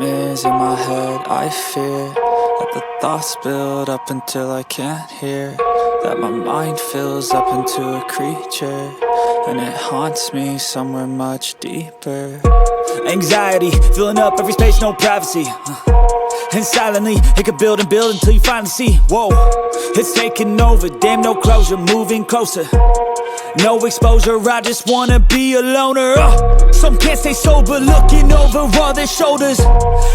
nightmares in my head, I fear that the thoughts build up until I can't hear, that my mind fills up into a creature, and it haunts me somewhere much deeper. Anxiety, filling up every space, no privacy. And silently, it could build and build until you finally see, whoa, it's taking over, damn no closure, moving closer. No exposure, I just wanna be a loner. Some can't stay sober, looking over all their shoulders,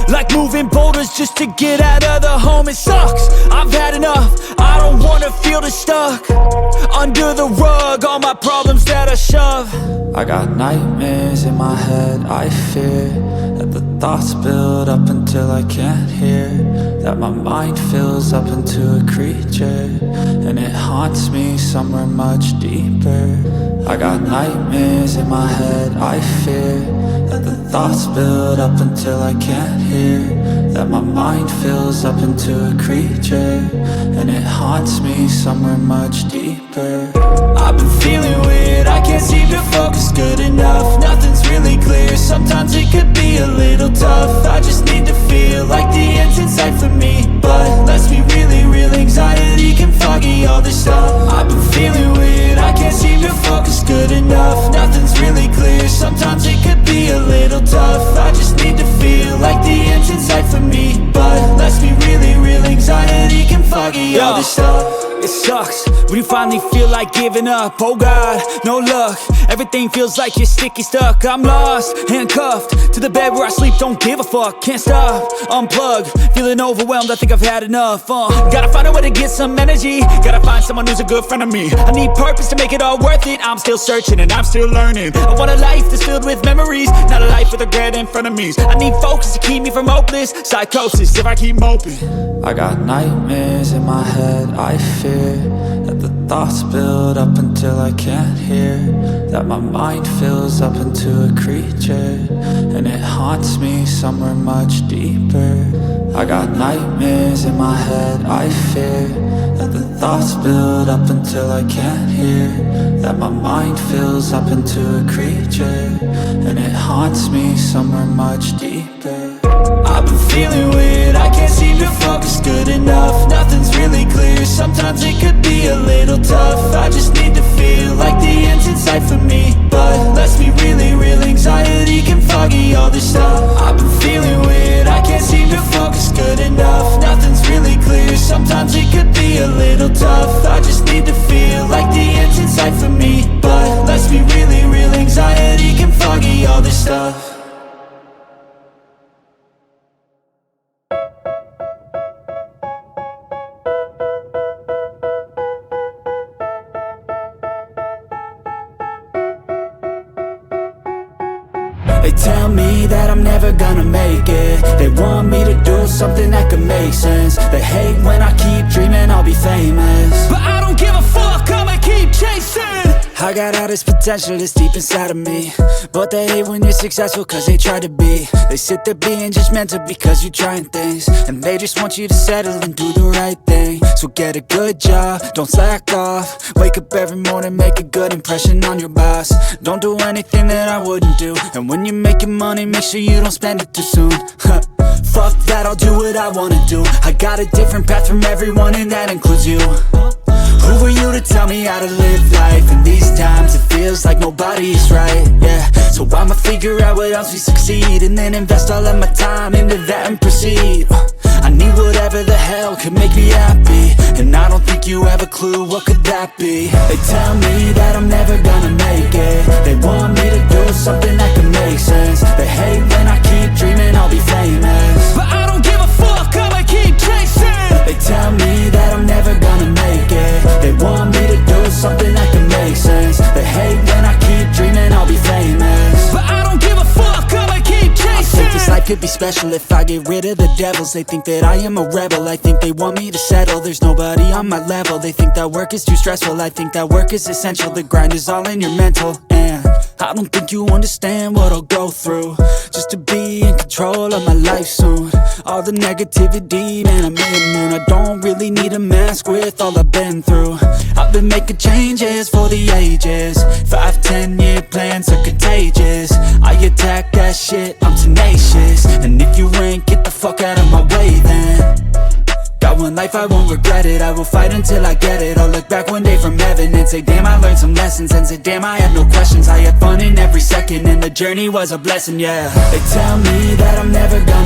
like moving boulders just to get out of the home. It sucks, I've had enough, I don't wanna feel the stuck under the rug, all my problems that I shove. I got nightmares in my head, I fear that the thoughts build up until I can't hear, that my mind fills up into a creature, and it haunts me somewhere much deeper. I got nightmares in my head, I fear that the thoughts build up until I can't hear, that my mind fills up into a creature, and it haunts me somewhere much deeper. I've been feeling weird, I can't seem to focus good enough. Nothing's really clear, sometimes it could be a little tough. I just need to feel like the end's in sight for me, but let's be really real, anxiety can foggy all this stuff. I've been feeling weird, I can't seem to focus good enough. Nothing's really clear, sometimes it could be a little tough. I just need to feel like the end's in sight for me, but let's be really real, anxiety can foggy all this stuff. It sucks when you finally feel like giving up. Oh God, no luck, everything feels like you're sticky stuck. I'm lost, handcuffed to the bed where I sleep, don't give a fuck. Can't stop, unplug, feeling overwhelmed, I think I've had enough. Gotta find a way to get some energy, gotta find someone who's a good friend of me. I need purpose to make it all worth it, I'm still searching and I'm still learning. I want a life that's filled with memories, not a life with regret and frenemies. I need focus to keep me from hopeless psychosis if I keep moping. I got nightmares in my head, I fear that the thoughts build up until I can't hear, that my mind fills up into a creature, and it haunts me somewhere much deeper. I got nightmares in my head, I fear that the thoughts build up until I can't hear, that my mind fills up into a creature, and it haunts me somewhere much deeper. I've been feeling weird, I can't seem to focus good enough. Nothing's really clear, sometimes it could be a little tough. I just need to feel like the end's in sight for me, but let's be really real, anxiety can foggy all this stuff. I've been feeling weird, I can't seem to focus good enough. Nothing's really clear, sometimes it could be a little tough. I just need to feel like the end's in sight for me, but let's be really real, anxiety can foggy all this stuff. They tell me that I'm never gonna make it. They want me to do something that could make sense. They hate when I keep dreaming I'll be famous, but I don't give a fuck, I'ma keep chasing. I got all this potential that's deep inside of me, but they hate when you're successful cause they try to be. They sit there being judgmental because you're trying things, and they just want you to settle and do the right thing. So get a good job, don't slack off. Wake up every morning, make a good impression on your boss. Don't do anything that I wouldn't do, and when you're making money, make sure you don't spend it too soon. Fuck that, I'll do what I wanna do. I got a different path from everyone, and that includes you. Who are you to tell me how to live life? In these times it feels like nobody's right, yeah. So I'ma figure out what else we succeed, and then invest all of my time into that and proceed. I need whatever the hell could make me happy, and I don't think you have a clue what could that be. They tell me that I'm never gonna make it. They want me to do something that could make sense. They hate when I keep dreaming I'll be famous, but I don't give a fuck, I'ma keep chasing. They tell me that I'm never gonna make it. They want me to do something that can make sense. They hate when I keep dreaming I'll be famous, but I don't give a fuck, I'ma keep chasing. I think this life could be special if I get rid of the devils. They think that I am a rebel, I think they want me to settle. There's nobody on my level, they think that work is too stressful. I think that work is essential, the grind is all in your mental. And I don't think you understand what I'll go through just to be in control of my life soon. All the negativity, man, I'm immune. I don't really need a mask with all I've been through. I've been making changes for the ages. 5-10 year plans are contagious. I attack that shit, I'm tenacious. And if you ain't fuck out of my way then. Got one life, I won't regret it. I will fight until I get it. I'll look back one day from heaven and say damn, I learned some lessons. And say damn, I had no questions. I had fun in every second, and the journey was a blessing, yeah. They tell me that I'm never gonna